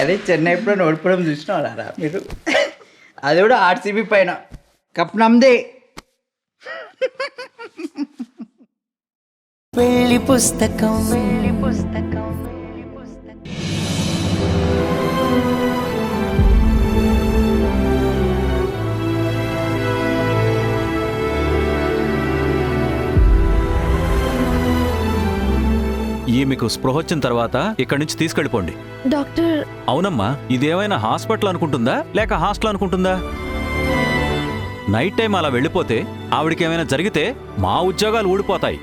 అదే చెన్నై ఎప్పుడైనా ఓడిపోవడం చూసినారా మీరు? అది కూడా ఆర్సీబీ పైన. కప్ నమ్దే. పెళ్లి పుస్తకం ఈమెకు స్పృహ వచ్చిన తర్వాత ఇక్కడి నుంచి తీసుకెళ్ళిపోండి. డాక్టర్. అవునమ్మా, ఇదేమైనా హాస్పిటల్ అనుకుంటుందా లేక హాస్టల్ అనుకుంటుందా? నైట్ టైం అలా వెళ్ళిపోతే ఆవిడకేమైనా జరిగితే మా ఉద్యోగాలు ఊడిపోతాయి.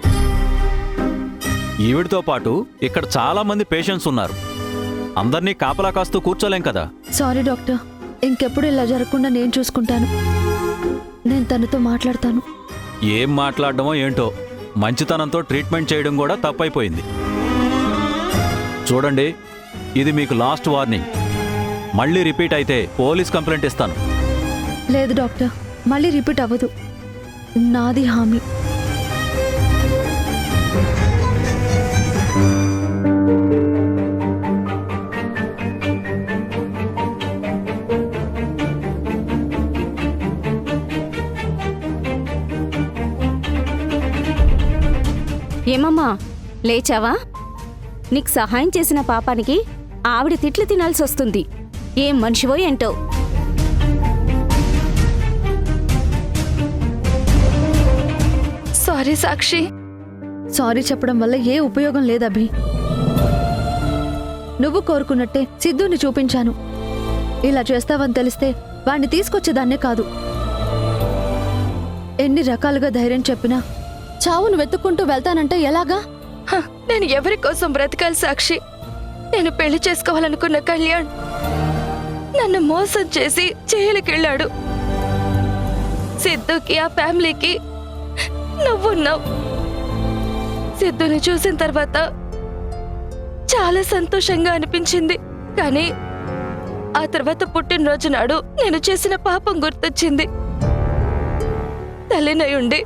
ఈవిడితో పాటు ఇక్కడ చాలా మంది పేషెంట్స్ ఉన్నారు. అందర్నీ కాపలా కాస్తూ కూర్చోలేం కదా. సారీ డాక్టర్, ఇంకెప్పుడు ఇలా జరగకుండా నేను చూసుకుంటాను. నేను తనతో మాట్లాడతాను. ఏం మాట్లాడడమో ఏంటో, మంచితనంతో ట్రీట్మెంట్ చేయడం కూడా తప్పైపోయింది. చూడండి, ఇది మీకు లాస్ట్ వార్నింగ్. మళ్ళీ రిపీట్ అయితే పోలీస్ కంప్లైంట్ ఇస్తాను. లేదు డాక్టర్, మళ్ళీ రిపీట్ అవ్వదు. నాది హామీ. ఏమమ్మా, లేచావా? నీకు సహాయం చేసిన పాపానికి ఆవిడ తిట్లు తినాల్సి వస్తుంది. ఏం మనిషివో ఏంటో. సారీ సాక్షి. సారీ చెప్పడం వల్ల ఏ ఉపయోగం లేదు అభి. నువ్వు కోరుకున్నట్టే సిద్ధుని చూపించాను. ఇలా చేస్తావని తెలిస్తే వాణ్ణి తీసుకొచ్చేదాన్నే కాదు. ఎన్ని రకాలుగా ధైర్యం చెప్పినా చావును వెతుక్కుంటూ వెళ్తానంటే ఎలాగా? నేను ఎవరి కోసం బ్రతకాలి సాక్షి? నేను పెళ్లి చేసుకోవాలనుకున్న కళ్యాణ్ నన్ను మోసం చేసి జైలుకెళ్ళాడు. సిద్ధుకి ఆ ఫ్యామిలీకి నువ్వున్నావు. సిద్ధుని చూసిన తర్వాత చాలా సంతోషంగా అనిపించింది. కానీ ఆ తర్వాత పుట్టినరోజు నాడు నేను చేసిన పాపం గుర్తొచ్చింది. తల్లినై ఉండి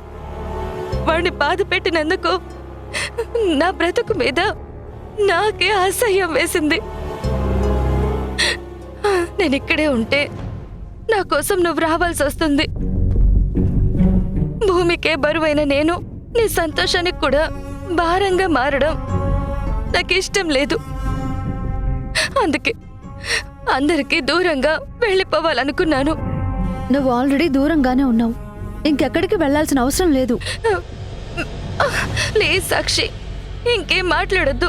వాడిని బాధ పెట్టినందుకు నా బ్రతుకు మీద నాకే అసహ్యం వేసింది. నేను ఇక్కడే ఉంటే నా కోసం నువ్వు రావాల్సి వస్తుంది. భూమికే బరువైన నేను నీ సంతోషానికి కూడా భారంగా మారడం నాకు ఇష్టం లేదు. అందుకే అందరికీ దూరంగా వెళ్ళిపోవాలనుకున్నాను. నువ్వు ఆల్రెడీ దూరంగానే ఉన్నావు. ఇంకెక్కడికి వెళ్లాల్సిన అవసరం లేదు. ప్లీజ్ సాక్షి, ఇంకేం మాట్లాడొద్దు.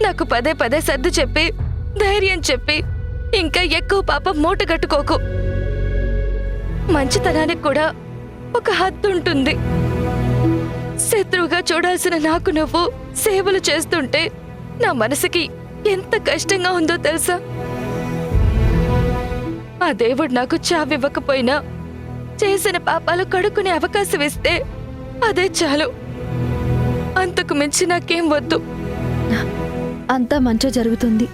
నాకు పదే పదే సర్దు చెప్పి ధైర్యం చెప్పి ఇంకా ఎక్కువ పాపం మూట కట్టుకోకు. మంచితనానికి కూడా ఒక హద్దు ఉంటుంది. శత్రువుగా చూడాల్సిన నాకు నువ్వు సేవలు చేస్తుంటే నా మనసుకి ఎంత కష్టంగా ఉందో తెలుసా? ఆ దేవుడు నాకు చావివ్వకపోయినా చేసిన పాపాలు కడుక్కునే అవకాశం ఇస్తే అదే చాలు. అంతకు మించి నాకేం వద్దు. అంతా మంచి జరుగుతుంది,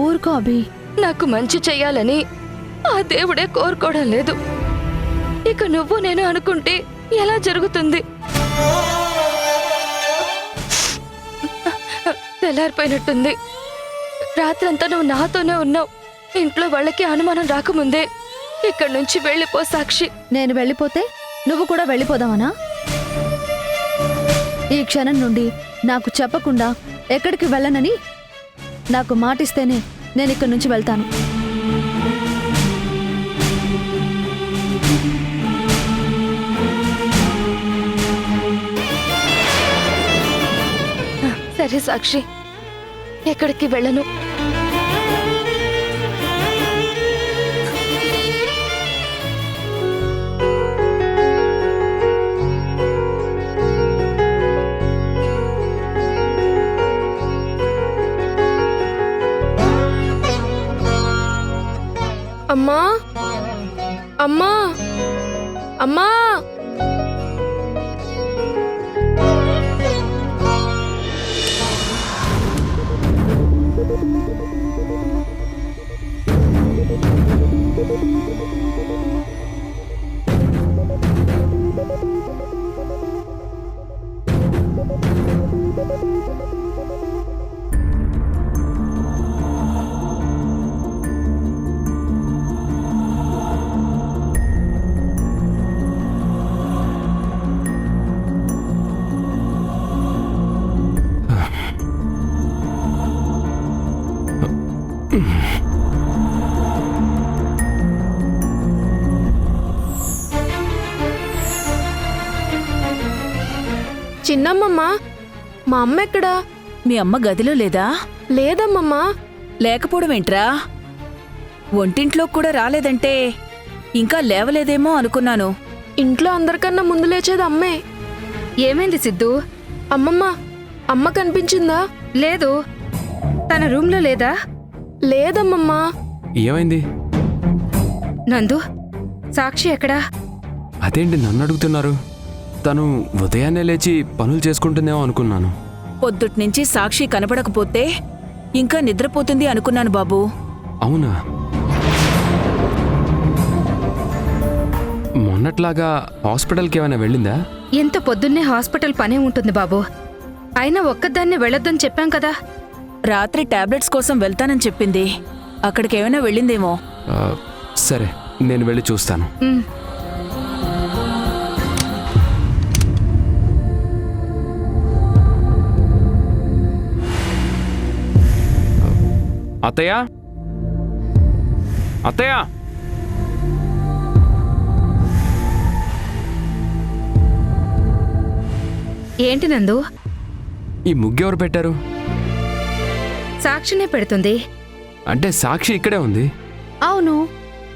ఊరుకో అభి. నాకు మంచి చెయ్యాలని ఆ దేవుడే కోరుకోవడం లేదు. ఇక నువ్వు నేను అనుకుంటే ఎలా జరుగుతుంది? తెల్లారిపోయినట్టుంది. రాత్రంతా నువ్వు నాతోనే ఉన్నావు. ఇంట్లో వాళ్ళకి అనుమానం రాకముందే ఇక్కడి నుంచి వెళ్ళిపో సాక్షి. నేను వెళ్ళిపోతే నువ్వు కూడా వెళ్ళిపోదావనా? ఈ క్షణం నుండి నాకు చెప్పకుండా ఎక్కడికి వెళ్ళనని నాకు మాటిస్తేనే నేను ఇక్కడి నుంచి వెళ్తాను. సరే సాక్షి, ఎక్కడికి వెళ్ళను. అమ్మా, అమ్మా, అమ్మా. చిన్నమ్మమ్మ, మా అమ్మ ఎక్కడా? మీ అమ్మ గదిలో లేదా? లేదమ్మమ్మ. లేకపోవడం ఏంట్రా? ఒంటింట్లో కూడా రాలేదంటే ఇంకా లేవలేదేమో అనుకున్నాను. ఇంట్లో అందరికన్నా ముందు లేచేది అమ్మే. ఏమైంది సిద్ధు? అమ్మమ్మ, అమ్మ కనిపించిందా? లేదు. తన రూమ్లో లేదా? లేదమ్మమ్మ. ఏమైంది? నందు, సాక్షి ఎక్కడా? అదేంటి నన్ను అడుగుతున్నారు? తను ఉదయాన్నే లేచి పనులు చేసుకుంటుందేమో అనుకున్నాను. పొద్దుట్నుంచి సాక్షి కనపడకపోతే ఇంకా నిద్రపోతుంది అనుకున్నాను బాబూ. అవునా? మొన్నట్లాగా హాస్పిటల్కి ఏమైనా వెళ్ళిందా? ఎంత పొద్దున్నే హాస్పిటల్ పనే ఉంటుంది బాబు. అయినా ఒక్కదాన్నే వెళ్ళొద్దని చెప్పాం కదా. రాత్రి టాబ్లెట్స్ కోసం వెళ్తానని చెప్పింది. అక్కడికేమైనా వెళ్ళిందేమో. సరే, నేను వెళ్ళి చూస్తాను. ఉమ్. అత్తయ్య, అత్తయ్య, ఏంటి నందు? ఈ ముగ్గెవరు పెట్టారు? సాక్షినే పెడుతుంది. అంటే సాక్షి ఇక్కడే ఉంది. అవును,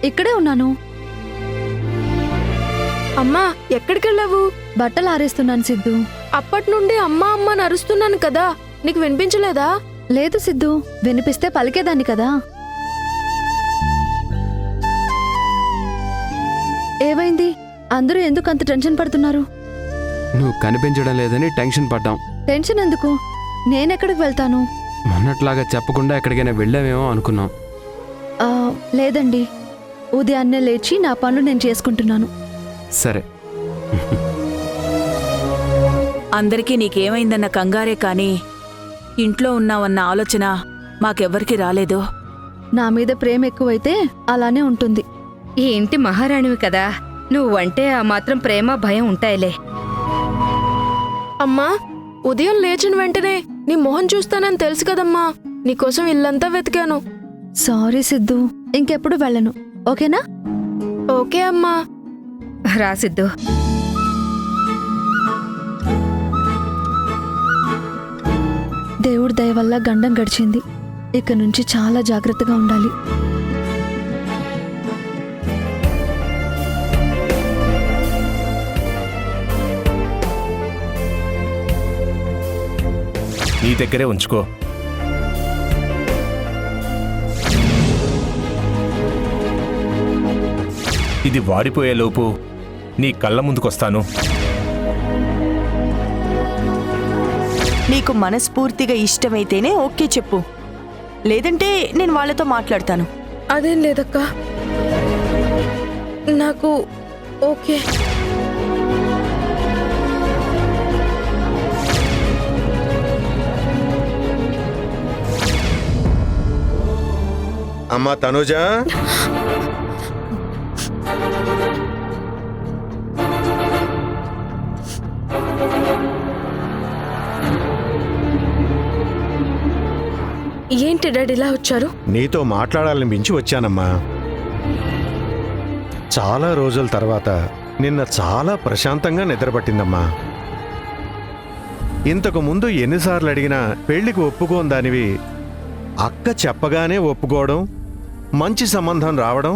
ఇక్కడే ఉన్నాను. అమ్మా, ఎక్కడికెళ్ళావు? బట్టలు ఆరేస్తున్నాను సిద్ధు. అప్పటి నుండి అమ్మా అమ్మ అని అరుస్తున్నాను కదా, నీకు వినిపించలేదా? లేదు సిద్ధు, వినిపిస్తే పలికేదాన్ని కదా. ఏమైంది? అందరూ ఎందుకు అంత టెన్షన్ పడుతున్నారు? నువ్వు కనిపించడం లేదని టెన్షన్ పడ్డాం. టెన్షన్ ఎందుకు? నేనెక్కడికి వెళ్తాను? మొన్నట్లాగా చెప్పకుండా ఎక్కడికైనా వెళ్ళామేమో అనుకున్నాం. లేదండి, ఉదయాన్నే లేచి నా పనులు నేను చేసుకుంటున్నాను. సరే. అందరికీ నీకేమైందన్న కంగారే కాని ఇంట్లో ఉన్నావన్న ఆలోచన మాకెవ్వరికీ రాలేదు. నా మీద ప్రేమ ఎక్కువైతే అలానే ఉంటుంది. ఈ ఇంటి మహారాణివి కదా, నువ్వంటే ఆ మాత్రం ప్రేమ భయం ఉంటాయిలే. అమ్మా, ఉదయం లేచిన వెంటనే నీ మొహం చూస్తానని తెలుసు కదమ్మా, నీకోసం ఇల్లంతా వెతికాను. సారీ సిద్ధు, ఇంకెప్పుడు వెళ్ళను. ఓకేనా? ఓకే అమ్మా. రా సిద్ధు. దేవుడి దయ వల్ల గండం గడిచింది. ఇక నుంచి చాలా జాగ్రత్తగా ఉండాలి. నీ దగ్గరే ఉంచుకో. ఇది వాడిపోయేలోపు నీ కళ్ళ ముందుకొస్తాను. నీకు మనస్ఫూర్తిగా ఇష్టమైతేనే ఓకే చెప్పు, లేదంటే నేను వాళ్ళతో మాట్లాడతాను. అదేం లేదక్క, నాకు ఓకే. అమ్మా తనుజా, ఏంటి డాడీ ఇలా వచ్చారు? నీతో మాట్లాడాలని మించి వచ్చానమ్మా. చాలా రోజుల తర్వాత నిన్న చాలా ప్రశాంతంగా నిద్రపట్టిందమ్మా. ఇంతకు ముందు ఎన్నిసార్లు అడిగినా పెళ్లికి ఒప్పుకోందానివి అక్క చెప్పగానే ఒప్పుకోవడం, మంచి సంబంధం రావడం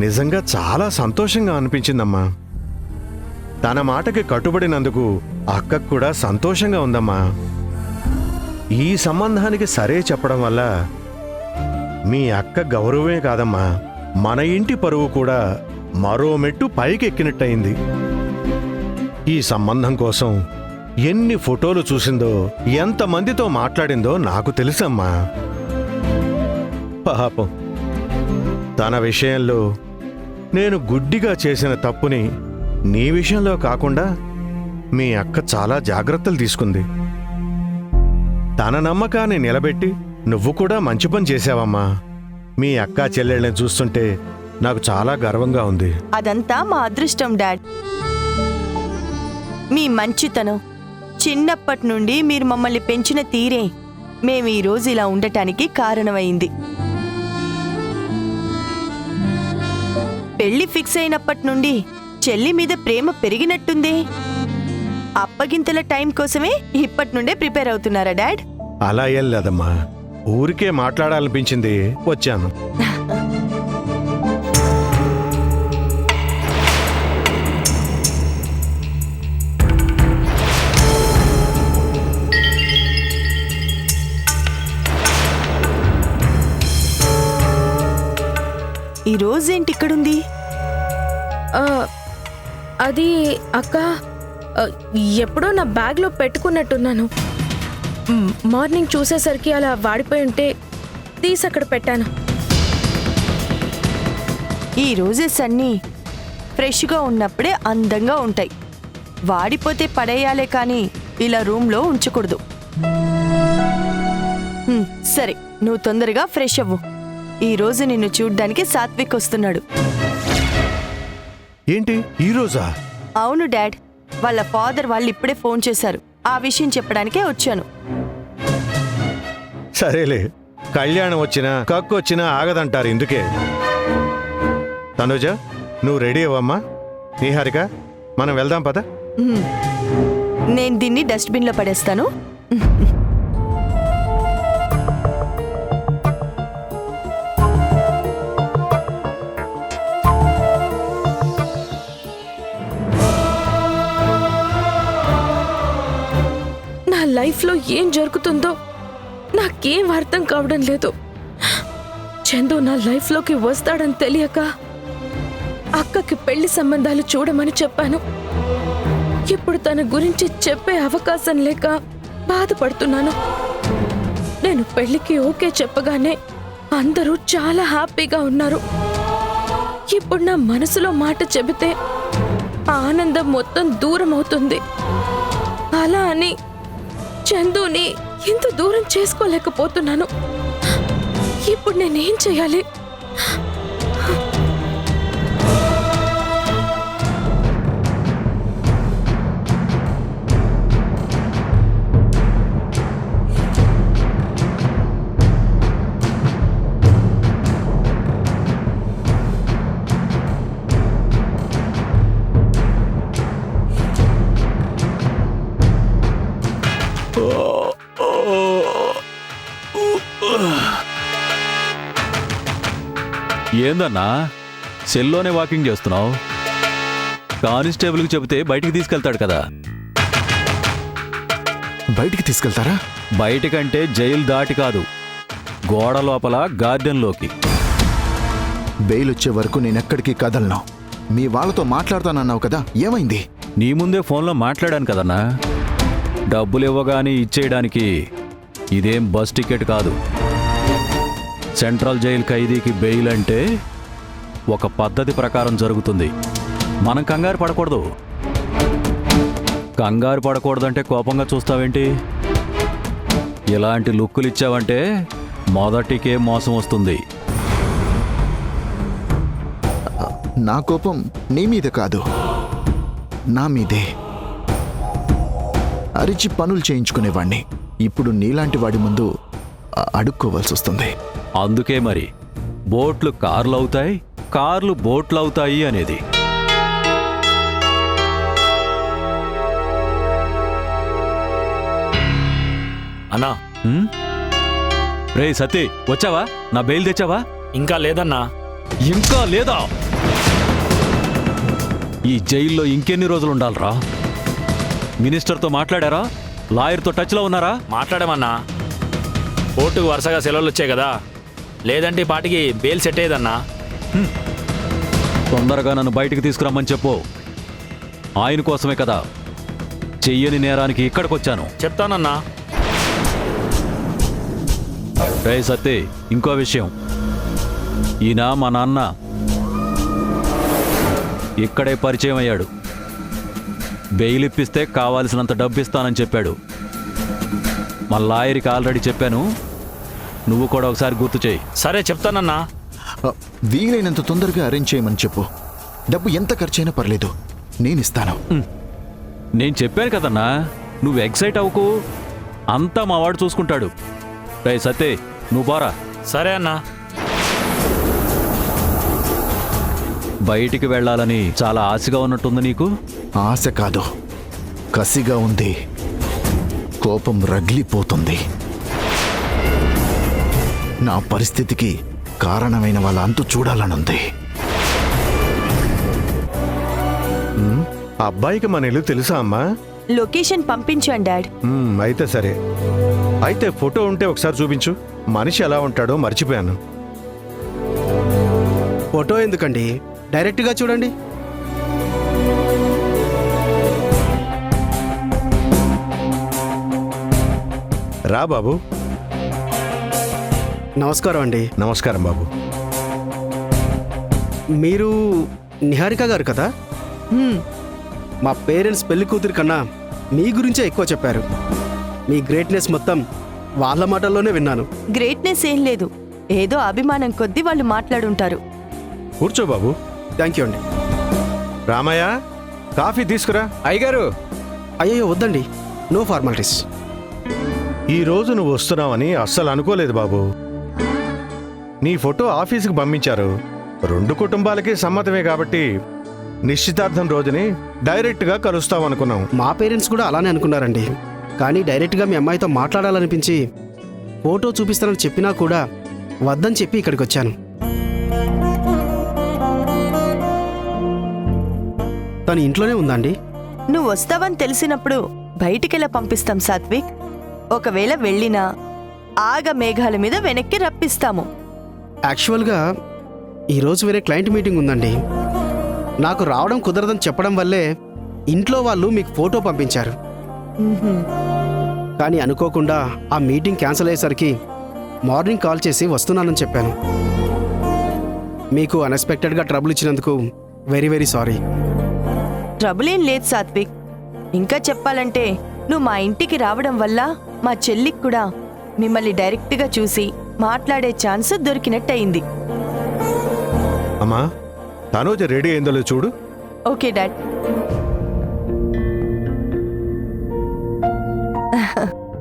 నిజంగా చాలా సంతోషంగా అనిపించిందమ్మా. తన మాటకి కట్టుబడినందుకు అక్కకు కూడా సంతోషంగా ఉందమ్మా. ఈ సంబంధానికి సరే చెప్పడం వల్ల మీ అక్క గౌరవమే కాదమ్మా, మన ఇంటి పరువు కూడా మరో మెట్టు పైకెక్కినట్టయింది. ఈ సంబంధం కోసం ఎన్ని ఫోటోలు చూసిందో, ఎంతమందితో మాట్లాడిందో నాకు తెలుసమ్మా. పాపం తన విషయంలో నేను గుడ్డిగా చేసిన తప్పుని నీ విషయంలో కాకుండా మీ అక్క చాలా జాగ్రత్తలు తీసుకుంది. తన నమ్మకాన్ని నిలబెట్టి నువ్వు కూడా మంచి పని చేశావమ్మా. మీ అక్కా చెల్లెళ్ళని చూస్తుంటే నాకు చాలా గర్వంగా ఉంది. అదంతా మా అదృష్టం డాడ్. మీ మంచితనం, చిన్నప్పటి నుండి మీరు మమ్మల్ని పెంచిన తీరే మేము ఈరోజు ఇలా ఉండటానికి కారణమైంది. పెళ్లి ఫిక్స్ అయినప్పటి నుండి చెల్లి మీద ప్రేమ పెరిగినట్టుంది. అప్పగింతల టైం కోసమే ఇప్పటి నుండే ప్రిపేర్ అవుతున్నారా డాడ్? అలా ఏం లేదమ్మా, ఊరికే మాట్లాడాలనిపించింది, వచ్చాను. ఈ రోజేంటి ఇక్కడుంది? అది అక్క, ఎప్పుడో నా బ్యాగ్లో పెట్టుకున్నట్టున్నాను. మార్నింగ్ చూసేసరికి అలా వాడిపోయి ఉంటే తీసి అక్కడ పెట్టాను. ఈ రోజెస్ అన్నీ ఫ్రెష్గా ఉన్నప్పుడే అందంగా ఉంటాయి. వాడిపోతే పడేయాలే కానీ ఇలా రూమ్లో ఉంచకూడదు. సరే, నువ్వు తొందరగా ఫ్రెష్ అవ్వు. ఈ రోజు నిన్ను చూడ్డానికి సాత్విక్ వస్తున్నాడు. ఏంటి ఈ రోజా? అవును డాడ్, వాళ్ళ ఫాదర్ వాళ్ళు ఇప్పుడే ఫోన్ చేశారు. ఆ విషయం చెప్పడానికే వచ్చాను. సరేలే, కళ్యాణం వచ్చినా కక్కు వచ్చినా ఆగదంటారు, ఇందుకే. తనుజ, నువ్వు రెడీ అవ్వమ్మా. నీహారిక, మనం వెళ్దాం పద. నేను దీన్ని డస్ట్బిన్లో పడేస్తాను. నా లైఫ్లో ఏం జరుగుతుందో నాకేం అర్థం కావడం లేదు. చందు నా లైఫ్లోకి వస్తాడని తెలియక అక్కకి పెళ్లి సంబంధాలు చూడమని చెప్పాను. ఇప్పుడు తన గురించి చెప్పే అవకాశం లేక బాధపడుతున్నాను. నేను పెళ్లికి ఓకే చెప్పగానే అందరూ చాలా హ్యాపీగా ఉన్నారు. ఇప్పుడు నా మనసులో మాట చెబితే ఆనందం మొత్తం దూరం అవుతుంది. అలా అని చందుని ఇంత దూరం చేసుకోలేకపోతున్నాను. ఇప్పుడు నేనేం చేయాలి? ఏందన్నా సెల్లోనే వాకింగ్ చేస్తున్నావు? కానిస్టేబుల్కి చెబితే బయటికి తీసుకెళ్తాడు కదా. బయటికి తీసుకెళ్తారా? బయటికంటే జైలు దాటి కాదు, గోడ లోపల గార్డెన్లోకి. బెయిల్ వచ్చే వరకు నేనెక్కడికి కదలను. మీ వాళ్ళతో మాట్లాడతానన్నావు కదా, ఏమైంది? నీ ముందే ఫోన్లో మాట్లాడాను కదన్నా. డబ్బులు ఇవ్వగానే ఇచ్చేయడానికి ఇదేం బస్ టికెట్ కాదు. సెంట్రల్ జైలు ఖైదీకి బెయిల్ అంటే ఒక పద్ధతి ప్రకారం జరుగుతుంది. మనం కంగారు పడకూడదు. కంగారు పడకూడదంటే కోపంగా చూస్తావేంటి? ఇలాంటి లుక్కులు ఇచ్చావంటే మొదటికే మోసం వస్తుంది. నా కోపం నీ మీద కాదు, నా మీదే. అరిచి పనులు చేయించుకునేవాణ్ణి ఇప్పుడు నీలాంటి వాడి ముందు అడుక్కోవాల్సి వస్తుంది. అందుకే మరి బోట్లు కార్లు అవుతాయి, కార్లు బోట్లు అవుతాయి అనేది. అన్నా, రే సతీ, వచ్చావా? నా బెయిల్ తెచ్చావా? ఇంకా లేదన్నా. ఇంకా లేదా? ఈ జైల్లో ఇంకెన్ని రోజులు ఉండాలరా? మినిస్టర్తో మాట్లాడారా? లాయర్తో టచ్లో ఉన్నారా? మాట్లాడామన్నా. కోర్టుకు వరుసగా సెలవులు వచ్చాయి కదా, లేదంటే ఈ పాటికి బెయిల్ సెట్ అయ్యేదన్నా. తొందరగా నన్ను బయటికి తీసుకురమ్మని చెప్పు. ఆయన కోసమే కదా చెయ్యని నేరానికి ఇక్కడికొచ్చాను. చెప్తానన్నా. రే సత్తే, ఇంకో విషయం. ఈయన మా నాన్న ఇక్కడే పరిచయం అయ్యాడు. బెయిల్ ఇప్పిస్తే కావాల్సినంత డబ్బు ఇస్తానని చెప్పాడు. మా లాయర్కి ఆల్రెడీ చెప్పాను, నువ్వు కూడా ఒకసారి గుర్తు చేయి. సరే, చెప్తానన్నా. వీలైనంత తొందరగా అరేంజ్ చేయమని చెప్పు. డబ్బు ఎంత ఖర్చైనా పర్లేదు, నేనిస్తాను. నేను చెప్పాను కదన్నా, నువ్వు ఎక్సైట్ అవ్వకు. అంతా మా వాడు చూసుకుంటాడు. రే సత్తే, నువ్వు బారా. సరే అన్నా. బయటికి వెళ్ళాలని చాలా ఆశగా ఉన్నట్టుంది నీకు. ఆశ కాదు, కసిగా ఉంది. కోపం రగిలిపోతుంది. నా పరిస్థితికి కారణమైన వాళ్ళ అంతు చూడాలనుంది. ఆ అబ్బాయికి మన ఇల్లు తెలుసా అమ్మా? లొకేషన్ పంపించాను డాడ్. అయితే సరే. అయితే ఫోటో ఉంటే ఒకసారి చూపించు. మనిషి ఎలా ఉంటాడో మర్చిపోయాను. ఫోటో ఎందుకండి, డైరెక్ట్గా చూడండి. రా బాబు. నమస్కారం అండి. నమస్కారం బాబు. మీరు నిహారిక గారు కదా? మా పేరెంట్స్ పెళ్లి కూతురు కన్నా మీ గురించే ఎక్కువ చెప్పారు. మీ గ్రేట్నెస్ మొత్తం వాళ్ళ మాటల్లోనే విన్నాను. గ్రేట్నెస్ ఏం లేదు, ఏదో అభిమానం కొద్దీ వాళ్ళు మాట్లాడుంటారు. కూర్చో బాబు. థ్యాంక్ యూ అండి. రామయ్య, కాఫీ తీసుకురా. అయ్యగారు. అయ్యో వద్దండి, నో ఫార్మాలిటీస్. ఈ రోజు నువ్వు వస్తున్నావని అస్సలు అనుకోలేదు బాబు. నీ ఫోటో ఆఫీసుకి పంపించారు. 2 కుటుంబాలకి సమ్మతమే కాబట్టి నిశ్చితార్థం రోజుని డైరెక్ట్గా కలుస్తామనుకున్నాం. మా పేరెంట్స్ కూడా అలానే అనుకున్నారండి. కానీ డైరెక్ట్గా మీ అమ్మాయితో మాట్లాడాలనిపించి ఫోటో చూపిస్తానని చెప్పినా కూడా వద్దని చెప్పి ఇక్కడికి వచ్చాను. తను ఇంట్లోనే ఉందండి. నువ్వు వస్తావని తెలిసినప్పుడు బయటికెలా పంపిస్తాం సాత్విక్? ఒకవేళ వెళ్ళినా ఆగ మేఘాల మీద వెనక్కి రప్పిస్తాము. యాక్చువల్గా ఈరోజు వేరే క్లయింట్ మీటింగ్ ఉందండి. నాకు రావడం కుదరదని చెప్పడం వల్లే ఇంట్లో వాళ్ళు మీకు ఫోటో పంపించారు. కానీ అనుకోకుండా ఆ మీటింగ్ క్యాన్సిల్ అయ్యేసరికి మార్నింగ్ కాల్ చేసి వస్తున్నానని చెప్పాను. మీకు అన్ఎక్స్పెక్టెడ్గా ట్రబుల్ ఇచ్చినందుకు వెరీ వెరీ సారీ. ట్రబుల్ ఏం లేదు సాత్విక్. ఇంకా చెప్పాలంటే నువ్వు మా ఇంటికి రావడం వల్ల మా చెల్లికి కూడా మిమ్మల్ని డైరెక్ట్గా చూసి మాట్లాడే ఛాన్స్ దొరికినట్టయింది. అమ్మా, తనూజ రెడీ అయిందో చూడు. Okay dad.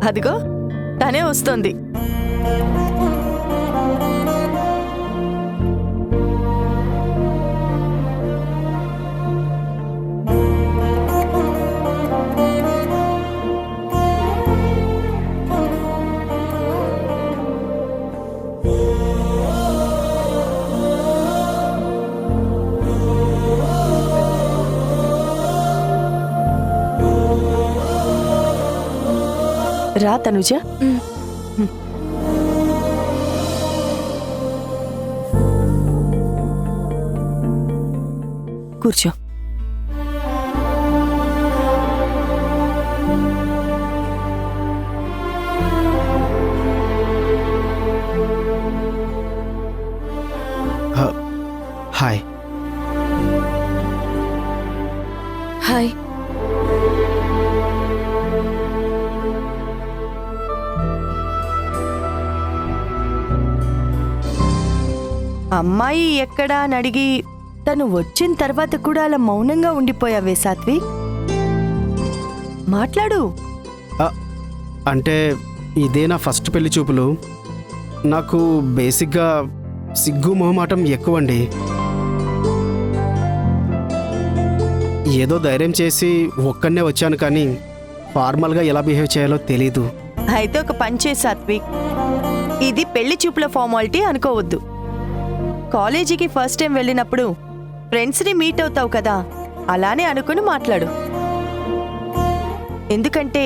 అదిగో తనే వస్తోంది. రా తనుజ. కూర్చో. హాయ్. హాయ్. అమ్మాయి ఎక్కడా అని అడిగి తను వచ్చిన తర్వాత కూడా అలా మౌనంగా ఉండిపోయావే సాత్విక్? మాట్లాడు. అంటే ఇదే నా ఫస్ట్ పెళ్లి చూపులు. నాకు బేసిక్గా సిగ్గు మొహమాటం ఎక్కువండి. ఏదో ధైర్యం చేసి ఒక్కనే వచ్చాను, కానీ ఫార్మల్గా ఎలా బిహేవ్ చేయాలో తెలీదు. అయితే ఒక పని చేయి సాత్విక్, ఇది పెళ్లి చూపుల ఫార్మాలిటీ అనుకోవద్దు. కాలేజీకి ఫస్ట్ టైం వెళ్ళినప్పుడు ఫ్రెండ్స్ని మీట్ అవుతావు కదా, అలానే అనుకుని మాట్లాడు. ఎందుకంటే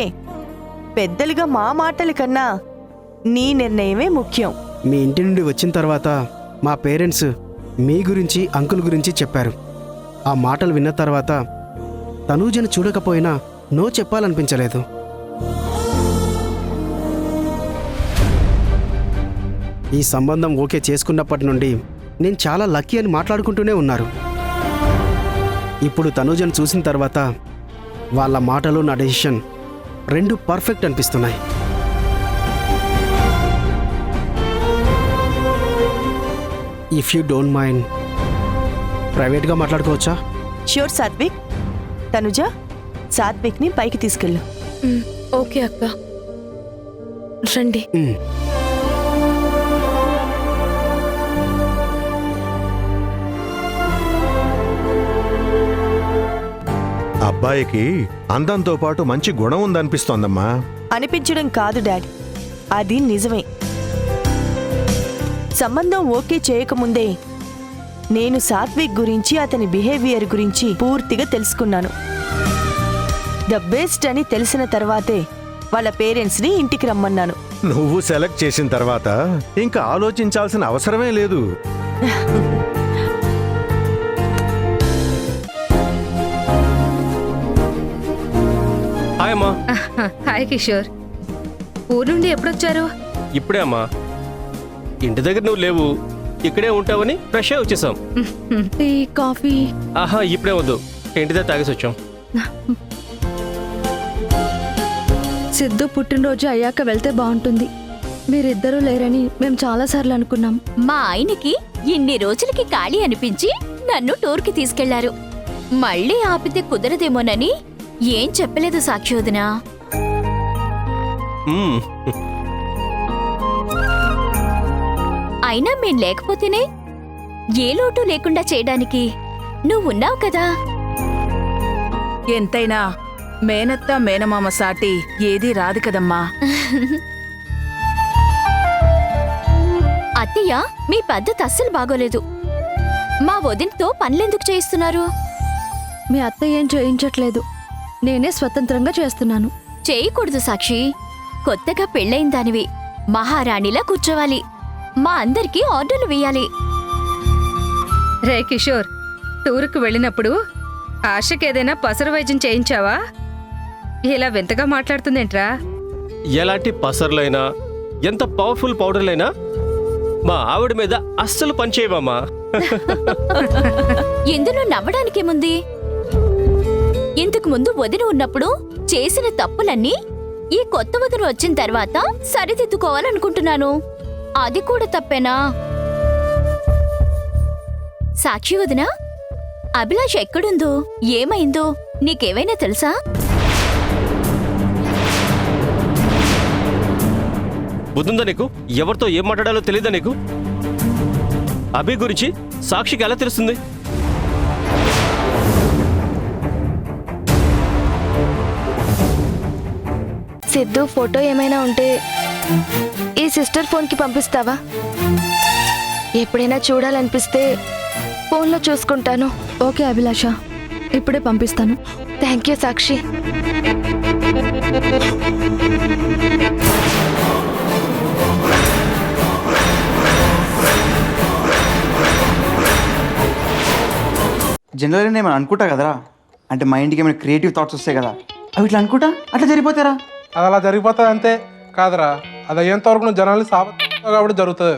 పెద్దలుగా మా మాటల కన్నా నీ నిర్ణయమే ముఖ్యం. మీ ఇంటి నుండి వచ్చిన తర్వాత మా పేరెంట్స్ మీ గురించి, అంకుల్ గురించి చెప్పారు. ఆ మాటలు విన్న తర్వాత తనూజను చూడకపోయినా నో చెప్పాలనిపించలేదు. ఈ సంబంధం ఓకే చేసుకున్నప్పటి నుండి నేను చాలా లక్కీ అని మాట్లాడుకుంటూనే ఉన్నారు. ఇప్పుడు తనూజను చూసిన తర్వాత వాళ్ళ మాటలు, నా డెసిషన్ రెండు పర్ఫెక్ట్ అనిపిస్తున్నాయి. ఇఫ్ యూ డోంట్ మైండ్ ప్రైవేట్గా మాట్లాడుకోవచ్చా? ష్యూర్ సాత్విక్. తనుజ, సాత్విక్ని పైకి తీసుకెళ్ళు. ఓకే అక్క, రండి. అబ్బాయికి అందంతో పాటు మంచి గుణం ఉందనిపిస్తోందమ్మా. అనిపించడం కాదు డాడ్, అది నిజమే. సంబంధం ఓకే చేయకముందే నేను సాత్విక్ గురించి, అతని బిహేవియర్ గురించి పూర్తిగా తెలుసుకున్నాను. ద బెస్ట్ అని తెలిసిన తర్వాతే వాళ్ళ పేరెంట్స్ని ఇంటికి రమ్మన్నాను. నువ్వు సెలెక్ట్ చేసిన తర్వాత ఇంకా ఆలోచించాల్సిన అవసరమే లేదు. హాయ్ అమ్మా. హాయ్ కిషోర్, ఊరు నుండి ఎప్పుడొచ్చారు? ఇప్పుడే అమ్మా. ఇంటి దగ్గర నువ్వు లేవు, ఇక్కడే ఉంటావని ఫ్రెష్ అయి వచ్చేసాం. Tea coffee? ఆహా, ఇప్పుడే వద్దు, ఇంటి దగ్గర తాగేసి వచ్చాం. సిద్ధు పుట్టినరోజు అయ్యాక వెళ్తే బాగుంటుంది. మీరిద్దరూ లేరని మేము చాలాసార్లు అనుకున్నాం. మా ఆయనకి ఇన్ని రోజులకి ఖాళీ అనిపించి నన్ను టూర్కి తీసుకెళ్లారు. మళ్ళీ ఆపితే కుదరదేమోనని ఏం చెప్పలేదు సాక్షి వదినా. మ్మ్. అయినా మేం లేకపోతేనే ఏ లోటు లేకుండా చేయడానికి నువ్వున్నావు కదా. ఎంతైనా మేనత్త మేనమామ సాటి ఏదీ రాదు కదమ్మా. అత్తయ్య, మీ పద్ధతి అస్సలు బాగోలేదు. మా వదినతో పనులెందుకు చేయిస్తున్నారు? మీ అత్త ఏం చేయించట్లేదు, నేనే స్వతంత్రంగా చేస్తున్నాను. చేయకూడదు సాక్షి. కొత్తగా పెళ్ళైన దానివి, మహారాణిలా కూర్చోవాలి. మా అందరికీ ఆర్డర్లు వేయాలి. రే కిషోర్, టూర్కు వెళ్ళినప్పుడు ఆశకేదైనా పసరు వైద్యం చేయించావా? ఇలా వింతగా మాట్లాడుతుందేంట్రా? ఎలాంటి పసర్లైనా, ఎంత పవర్ఫుల్ పౌడర్లైనా మా ఆవిడ మీద అస్సలు పనిచేయవమ్మా. ఇందులో నవ్వడానికేముంది? ఇంతకు ముందు వదిన ఉన్నప్పుడు చేసిన తప్పులన్నీ ఈ కొత్త వదిన వచ్చిన తర్వాత సరిదిద్దుకోవాలనుకుంటున్నాను. అది కూడా తప్పేనా? సాక్షి వదిన, అభిలాష్ ఎక్కడుందో, ఏమైందో నీకేమైనా తెలుసా? బుద్ధుందా నీకు? ఎవరితో ఏం మాట్లాడాలో తెలియదా నీకు? అభి గురించి సాక్షికి ఎలా తెలుస్తుంది? సిద్ధు ఫోటో ఏమైనా ఉంటే ఈ సిస్టర్ ఫోన్కి పంపిస్తావా? ఎప్పుడైనా చూడాలనిపిస్తే ఫోన్లో చూసుకుంటాను. ఓకే అభిలాష, ఇప్పుడే పంపిస్తాను. థ్యాంక్ యూ సాక్షి. జనరల్గా నేను అనుకుంటా కదరా, అంటే మైండ్కి ఏమైనా క్రియేటివ్ థాట్స్ వస్తాయి కదా, అవి ఇట్లా అనుకుంటా అట్లా జరిగిపోతారా? అది అలా జరిగిపోతుంది అంతే కాదురా, అది అయ్యేంత వరకు నువ్వు జనాలు కాబట్టి జరుగుతుంది.